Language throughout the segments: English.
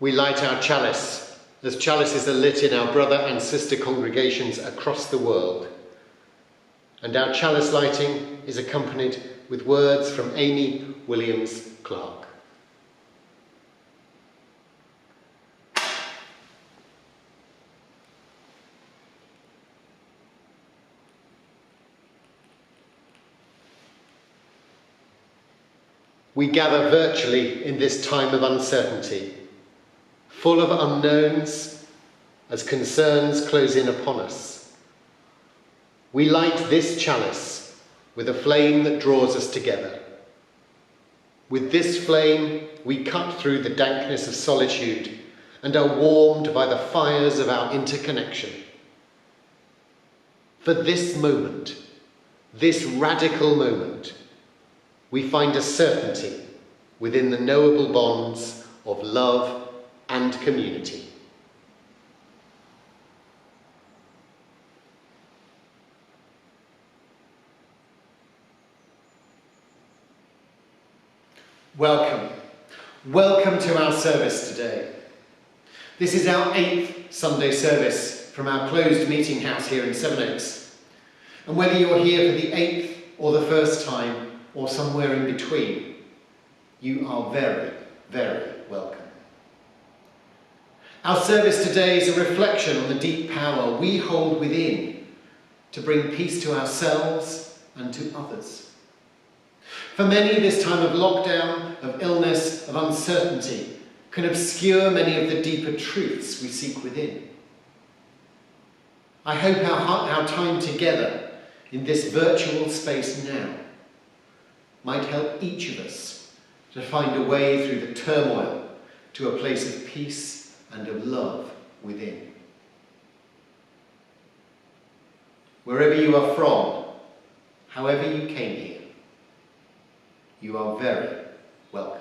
We light our chalice as chalices are lit in our brother and sister congregations across the world. And our chalice lighting is accompanied with words from Amy Williams Clark. We gather virtually in this time of uncertainty, full of unknowns as concerns close in upon us. We light this chalice with a flame that draws us together. With this flame, we cut through the dankness of solitude and are warmed by the fires of our interconnection. For this moment, this radical moment, we find a certainty within the knowable bonds of love and community. Welcome. Welcome to our service today. This is our 8th Sunday service from our closed meeting house here in Sevenoaks. And whether you're here for the 8th or the first time, or somewhere in between, you are very, very welcome. Our service today is a reflection on the deep power we hold within to bring peace to ourselves and to others. For many, this time of lockdown, of illness, of uncertainty can obscure many of the deeper truths we seek within. I hope our time together in this virtual space now might help each of us to find a way through the turmoil to a place of peace and of love within. Wherever you are from, however you came here, you are very welcome.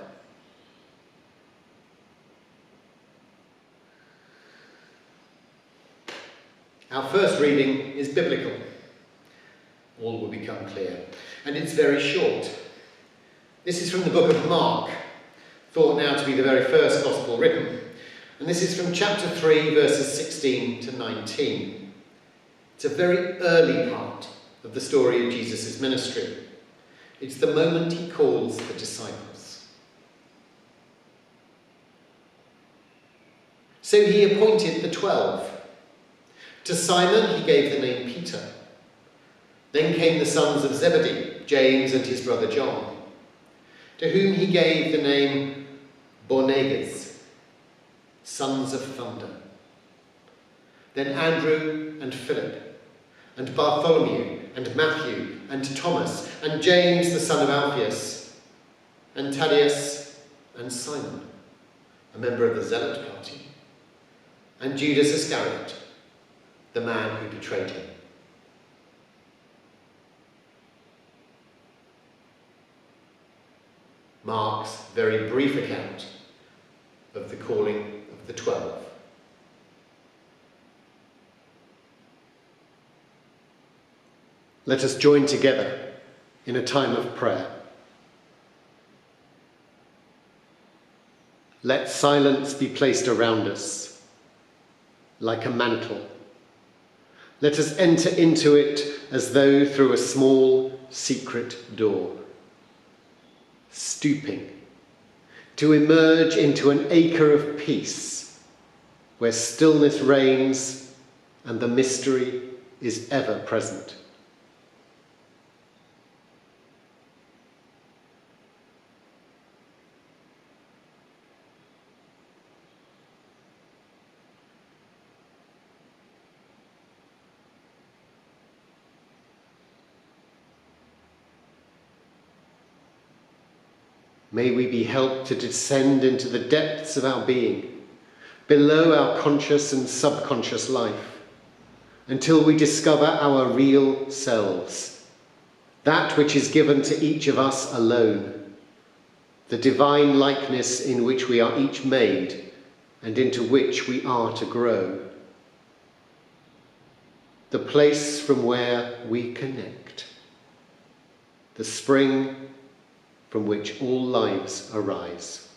Our first reading is biblical. All will become clear. And it's very short. This is from the book of Mark, thought now to be the very first gospel written. And this is from chapter 3, verses 16 to 19. It's a very early part of the story of Jesus' ministry. It's the moment he calls the disciples. So he appointed the 12. To Simon he gave the name Peter. Then came the sons of Zebedee, James and his brother John, to whom he gave the name Boanerges, sons of thunder. Then Andrew and Philip, and Bartholomew, and Matthew, and Thomas, and James the son of Alphaeus, and Thaddeus, and Simon, a member of the Zealot party, and Judas Iscariot, the man who betrayed him. Mark's very brief account of the calling of the 12. Let us join together in a time of prayer. Let silence be placed around us like a mantle. Let us enter into it as though through a small secret door, stooping to emerge into an acre of peace where stillness reigns and the mystery is ever present. May we be helped to descend into the depths of our being, below our conscious and subconscious life, until we discover our real selves, that which is given to each of us alone, the divine likeness in which we are each made and into which we are to grow, the place from where we connect, the spring from which all lives arise.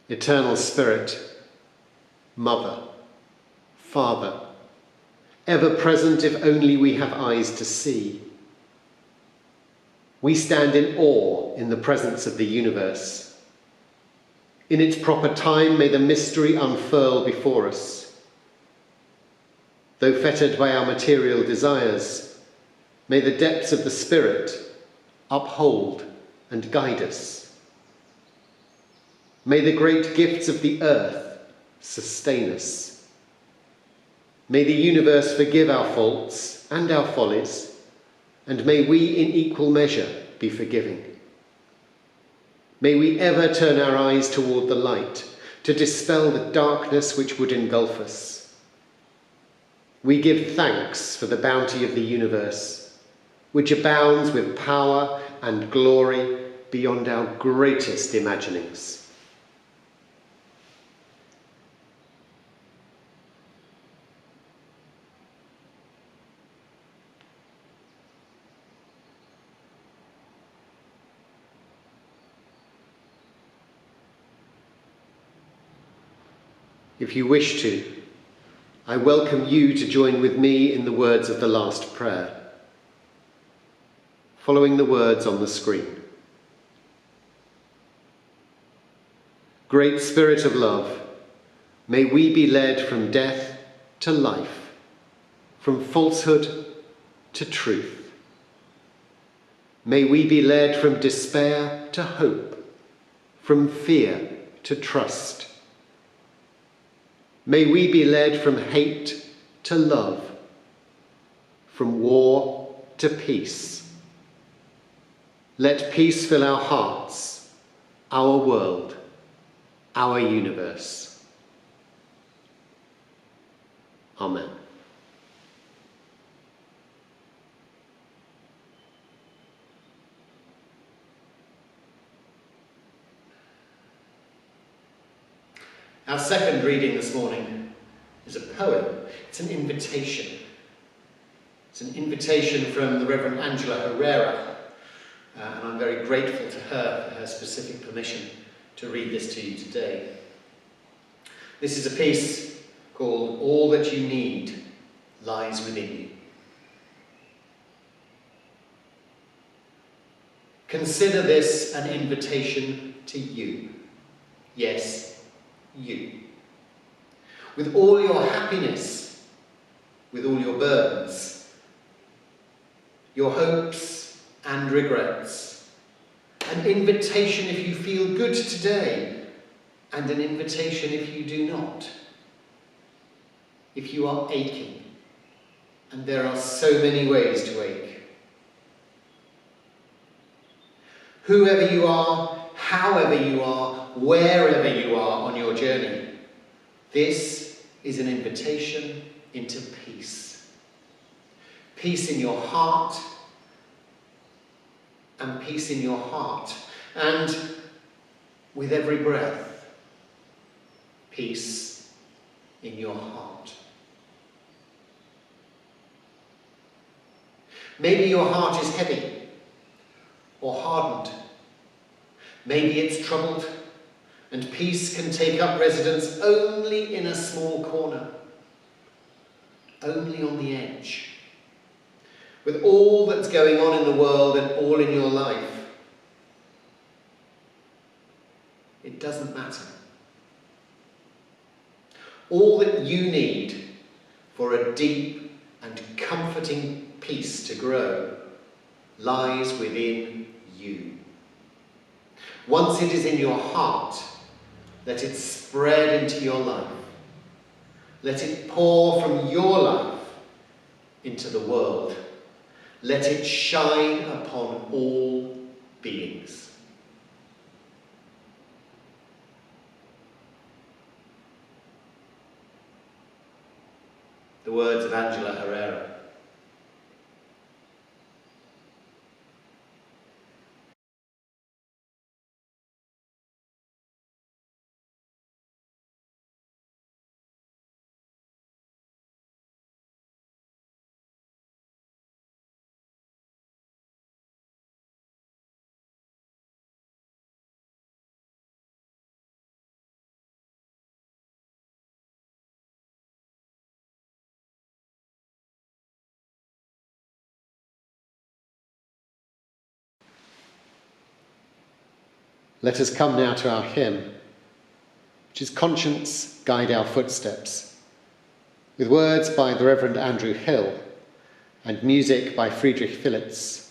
Eternal Spirit, Mother, Father, ever present if only we have eyes to see. We stand in awe in the presence of the universe. In its proper time, may the mystery unfurl before us. Though fettered by our material desires, may the depths of the Spirit uphold and guide us. May the great gifts of the earth sustain us. May the universe forgive our faults and our follies, and may we in equal measure be forgiving. May we ever turn our eyes toward the light to dispel the darkness which would engulf us. We give thanks for the bounty of the universe, which abounds with power and glory beyond our greatest imaginings. If you wish to, I welcome you to join with me in the words of the last prayer, following the words on the screen. Great Spirit of love, may we be led from death to life, from falsehood to truth. May we be led from despair to hope, from fear to trust. May we be led from hate to love, from war to peace. Let peace fill our hearts, our world, our universe. Amen. Our second reading this morning is a poem. It's an invitation. It's an invitation from the Reverend Angela Herrera, and I'm very grateful to her for her specific permission to read this to you today. This is a piece called All That You Need Lies Within You. Consider this an invitation to you. Yes, you. With all your happiness, with all your burdens, your hopes and regrets. An invitation if you feel good today, and an invitation if you do not. If you are aching, and there are so many ways to ache. Whoever you are, however you are, wherever you are on your journey, this is an invitation into peace. Peace in your heart, and peace in your heart. And with every breath, peace in your heart. Maybe your heart is heavy or hardened. Maybe it's troubled, and peace can take up residence only in a small corner, only on the edge. With all that's going on in the world and all in your life, it doesn't matter. All that you need for a deep and comforting peace to grow lies within you. Once it is in your heart, let it spread into your life. Let it pour from your life into the world. Let it shine upon all beings. The words of Angela Herrera. let us come now to our hymn, which is Conscience, Guide Our Footsteps, with words by the Reverend Andrew Hill and music by Friedrich Philitz.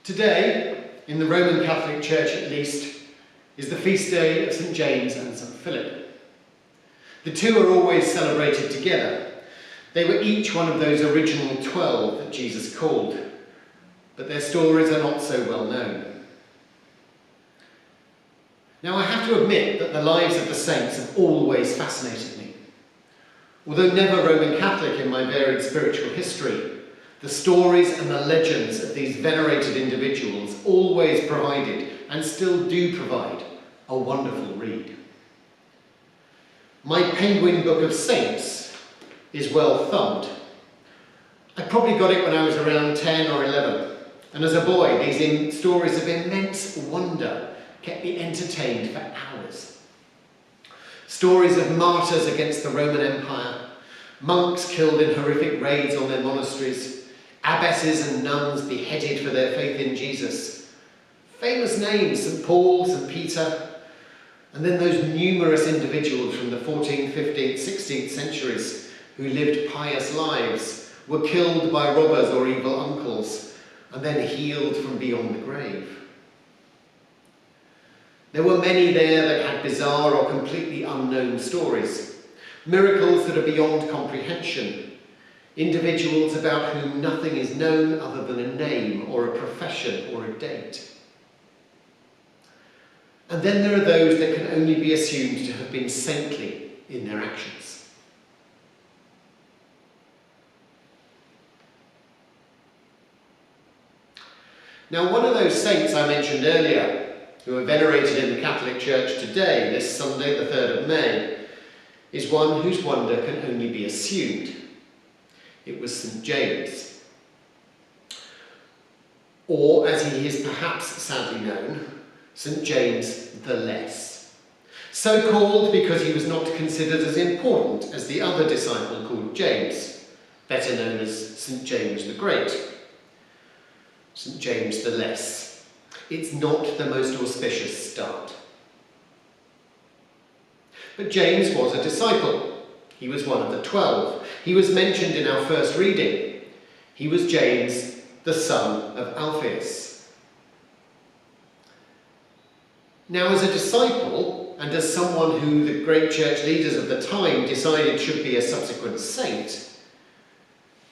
Today, in the Roman Catholic Church at least, is the feast day of St. James and St. Philip. The two are always celebrated together. They were each one of those original 12 that Jesus called, but their stories are not so well known. Now, I have to admit that the lives of the saints have always fascinated me. Although never Roman Catholic in my varied spiritual history, the stories and the legends of these venerated individuals always provided, and still do provide, a wonderful read. My Penguin Book of Saints is well thumbed. I probably got it when I was around 10 or 11, and as a boy, these stories of immense wonder kept me entertained for hours. Stories of martyrs against the Roman Empire, monks killed in horrific raids on their monasteries, abbesses and nuns beheaded for their faith in Jesus. Famous names, St. Paul, St. Peter, and then those numerous individuals from the 14th, 15th, 16th centuries who lived pious lives, were killed by robbers or evil uncles, and then healed from beyond the grave. There were many there that had bizarre or completely unknown stories, miracles that are beyond comprehension, individuals about whom nothing is known other than a name or a profession or a date. And then there are those that can only be assumed to have been saintly in their actions. Now, one of those saints I mentioned earlier, who are venerated in the Catholic Church today, this Sunday, the 3rd of May, is one whose wonder can only be assumed. It was St. James, or as he is perhaps sadly known, St. James the Less. So called because he was not considered as important as the other disciple called James, better known as St. James the Great. St. James the Less. It's not the most auspicious start. But James was a disciple. He was one of the 12. He was mentioned in our first reading. He was James, the son of Alphaeus. Now, as a disciple, and as someone who the great church leaders of the time decided should be a subsequent saint,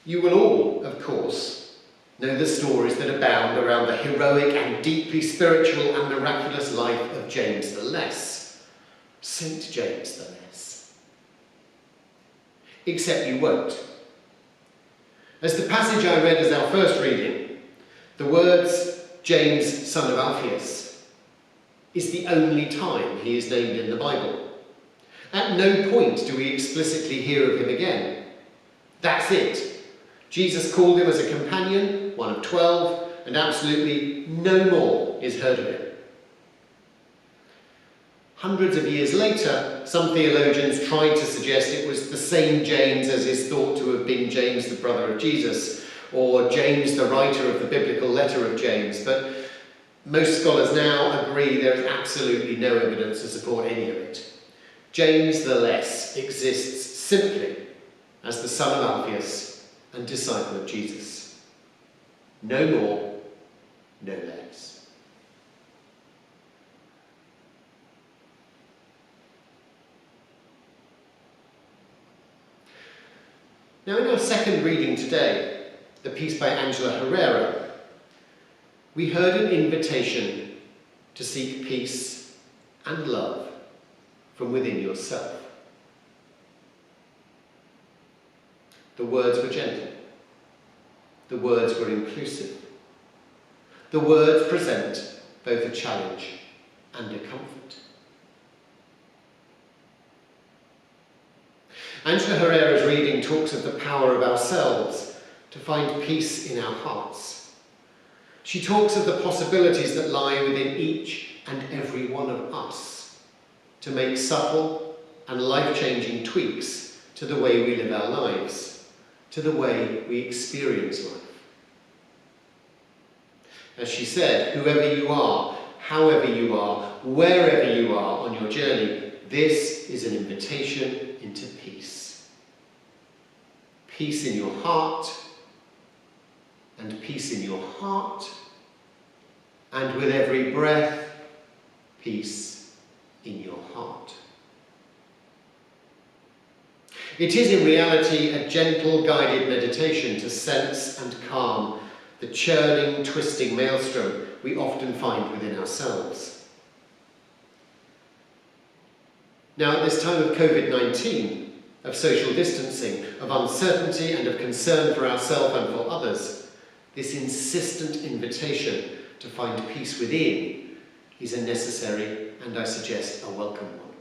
you will all, of course, know the stories that abound around the heroic and deeply spiritual and miraculous life of James the Less, St. James the Less. Except you won't. As the passage I read as our first reading, the words James, son of Alphaeus, is the only time he is named in the Bible. At no point do we explicitly hear of him again. That's it. Jesus called him as a companion, one of 12, and absolutely no more is heard of him. Hundreds of years later, some theologians tried to suggest it was the same James as is thought to have been James, the brother of Jesus, or James, the writer of the biblical letter of James, but most scholars now agree there is absolutely no evidence to support any of it. James the Less exists simply as the son of Alphaeus and disciple of Jesus. No more, no less. Now, in our second reading today, the piece by Angela Herrera, we heard an invitation to seek peace and love from within yourself. The words were gentle. The words were inclusive. The words present both a challenge and a comfort. Angela Herrera's reading talks of the power of ourselves to find peace in our hearts. She talks of the possibilities that lie within each and every one of us to make subtle and life-changing tweaks to the way we live our lives, to the way we experience life. As she said, whoever you are, however you are, wherever you are on your journey, this is an invitation into peace. Peace in your heart, and peace in your heart, and with every breath, peace in your heart. It is in reality a gentle, guided meditation to sense and calm the churning, twisting maelstrom we often find within ourselves. Now, at this time of COVID-19, of social distancing, of uncertainty and of concern for ourselves and for others, this insistent invitation to find peace within is a necessary and, I suggest, a welcome one.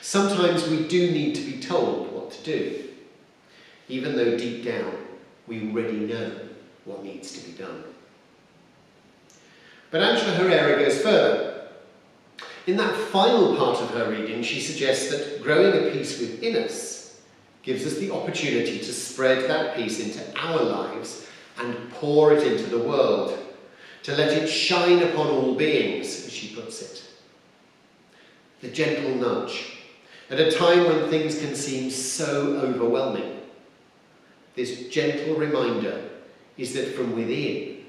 Sometimes we do need to be told what to do, even though deep down we already know what needs to be done. But Angela Herrera goes further. In that final part of her reading, she suggests that growing a peace within us gives us the opportunity to spread that peace into our lives and pour it into the world, to let it shine upon all beings, as she puts it. The gentle nudge, at a time when things can seem so overwhelming. This gentle reminder is that from within,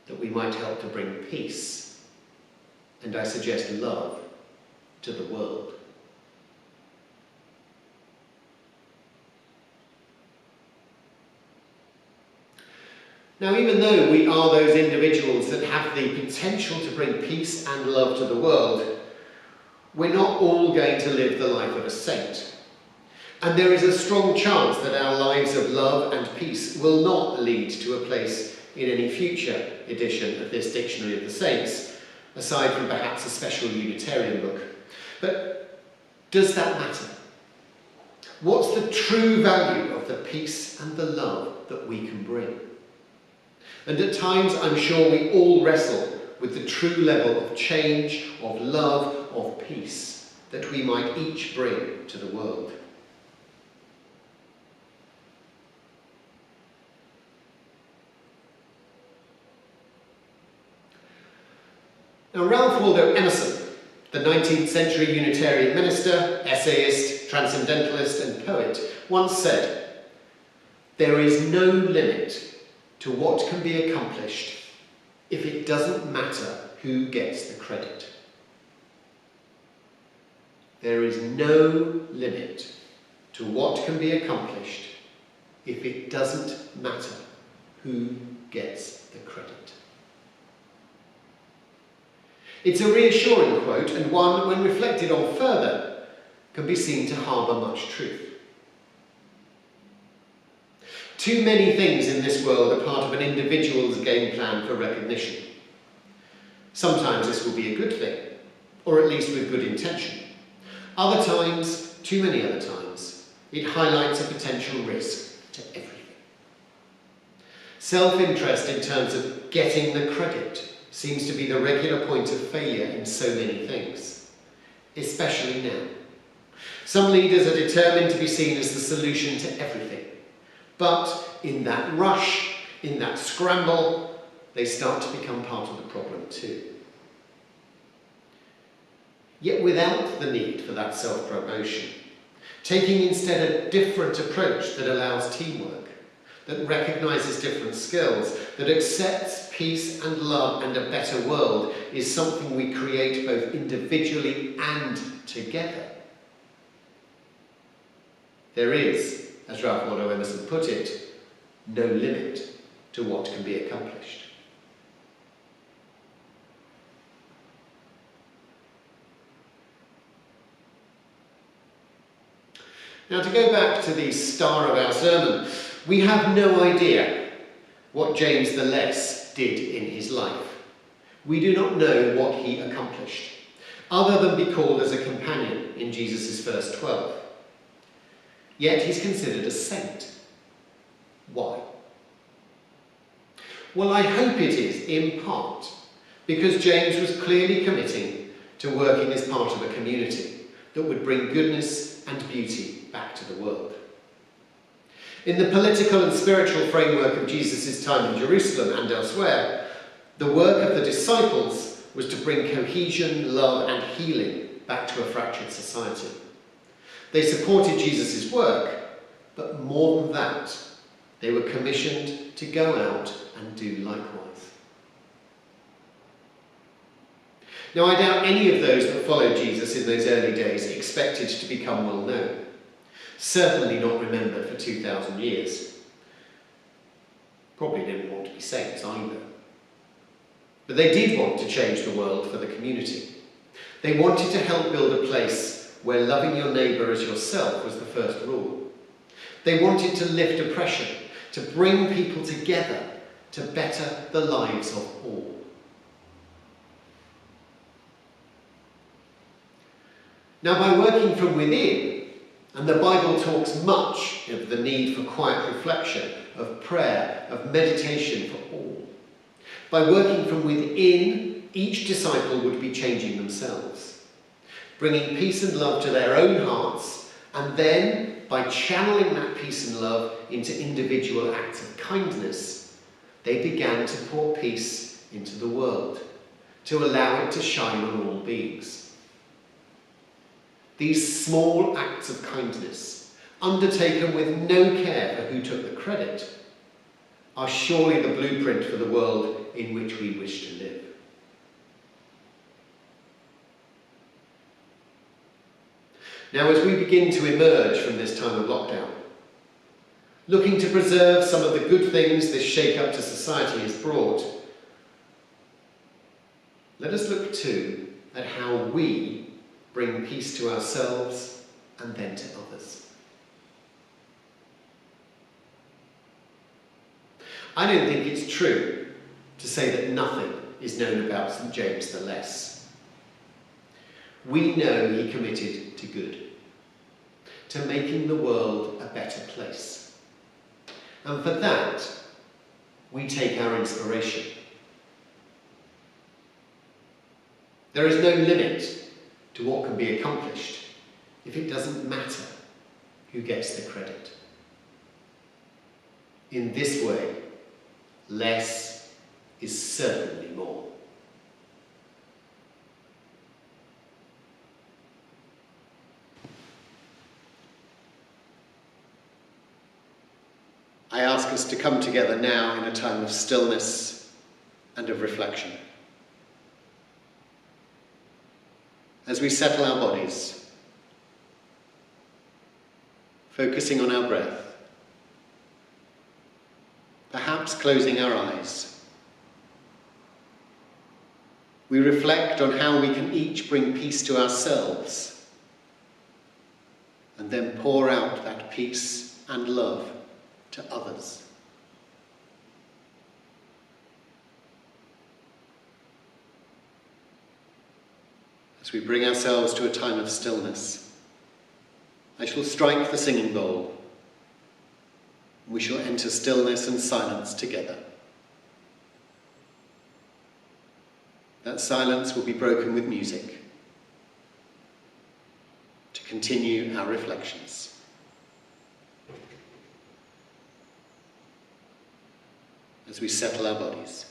that we might help to bring peace, and I suggest love, to the world. Now, even though we are those individuals that have the potential to bring peace and love to the world, we're not all going to live the life of a saint. And there is a strong chance that our lives of love and peace will not lead to a place in any future edition of this Dictionary of the Saints, aside from perhaps a special Unitarian book. But does that matter? What's the true value of the peace and the love that we can bring? And at times, I'm sure we all wrestle with the true level of change, of love, of peace that we might each bring to the world. Now, Ralph Waldo Emerson, the 19th century Unitarian minister, essayist, transcendentalist, and poet, once said, "There is no limit to what can be accomplished if it doesn't matter who gets the credit." There is no limit to what can be accomplished if it doesn't matter who gets the credit. It's a reassuring quote, and one, when reflected on further, can be seen to harbour much truth. Too many things in this world are part of an individual's game plan for recognition. Sometimes this will be a good thing, or at least with good intention. Other times, too many other times, it highlights a potential risk to everything. Self-interest in terms of getting the credit seems to be the regular point of failure in so many things, especially now. Some leaders are determined to be seen as the solution to everything, but in that rush, in that scramble, they start to become part of the problem too. Yet without the need for that self-promotion, taking instead a different approach that allows teamwork, that recognises different skills, that accepts peace and love and a better world is something we create both individually and together. There is, as Ralph Waldo Emerson put it, no limit to what can be accomplished. Now, to go back to the star of our sermon, we have no idea what James the Less did in his life. We do not know what he accomplished, other than be called as a companion in Jesus' first 12. Yet he's considered a saint. Why? Well, I hope it is, in part, because James was clearly committing to working as part of a community that would bring goodness and beauty back to the world. In the political and spiritual framework of Jesus' time in Jerusalem and elsewhere, the work of the disciples was to bring cohesion, love and healing back to a fractured society. They supported Jesus' work, but more than that, they were commissioned to go out and do likewise. Now, I doubt any of those that followed Jesus in those early days expected to become well known. Certainly not remembered for 2,000 years. Probably didn't want to be saints either. But they did want to change the world for the community. They wanted to help build a place where loving your neighbour as yourself was the first rule. They wanted to lift oppression, to bring people together to better the lives of all. Now, by working from within, and the Bible talks much of the need for quiet reflection, of prayer, of meditation for all. By working from within, each disciple would be changing themselves, bringing peace and love to their own hearts, and then, by channeling that peace and love into individual acts of kindness, they began to pour peace into the world, to allow it to shine on all beings. These small acts of kindness, undertaken with no care for who took the credit, are surely the blueprint for the world in which we wish to live. Now, as we begin to emerge from this time of lockdown, looking to preserve some of the good things this shake-up to society has brought, let us look too at how we bring peace to ourselves and then to others. I don't think it's true to say that nothing is known about St. James the Less. We know he committed to good, to making the world a better place. And for that, we take our inspiration. There is no limit to what can be accomplished if it doesn't matter who gets the credit. In this way, less is certainly more. I ask us to come together now in a time of stillness and of reflection. As we settle our bodies, focusing on our breath, perhaps closing our eyes, we reflect on how we can each bring peace to ourselves and then pour out that peace and love to others. As we bring ourselves to a time of stillness, I shall strike the singing bowl. We shall enter stillness and silence together. That silence will be broken with music to continue our reflections. As we settle our bodies.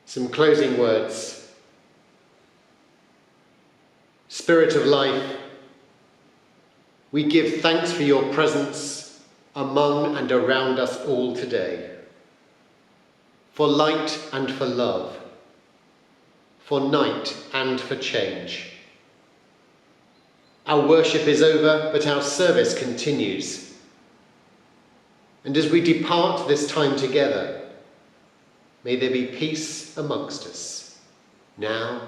Some closing words. Spirit of life, we give thanks for your presence among and around us all today, for light and for love, for night and for change. Our worship is over, but our service continues. And as we depart this time together, may there be peace amongst us, now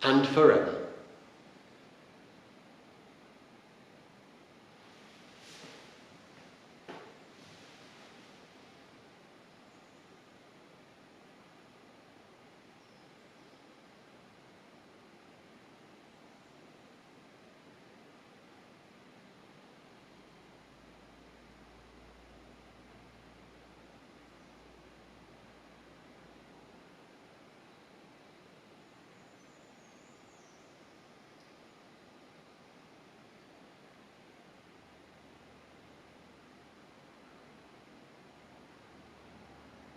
and forever.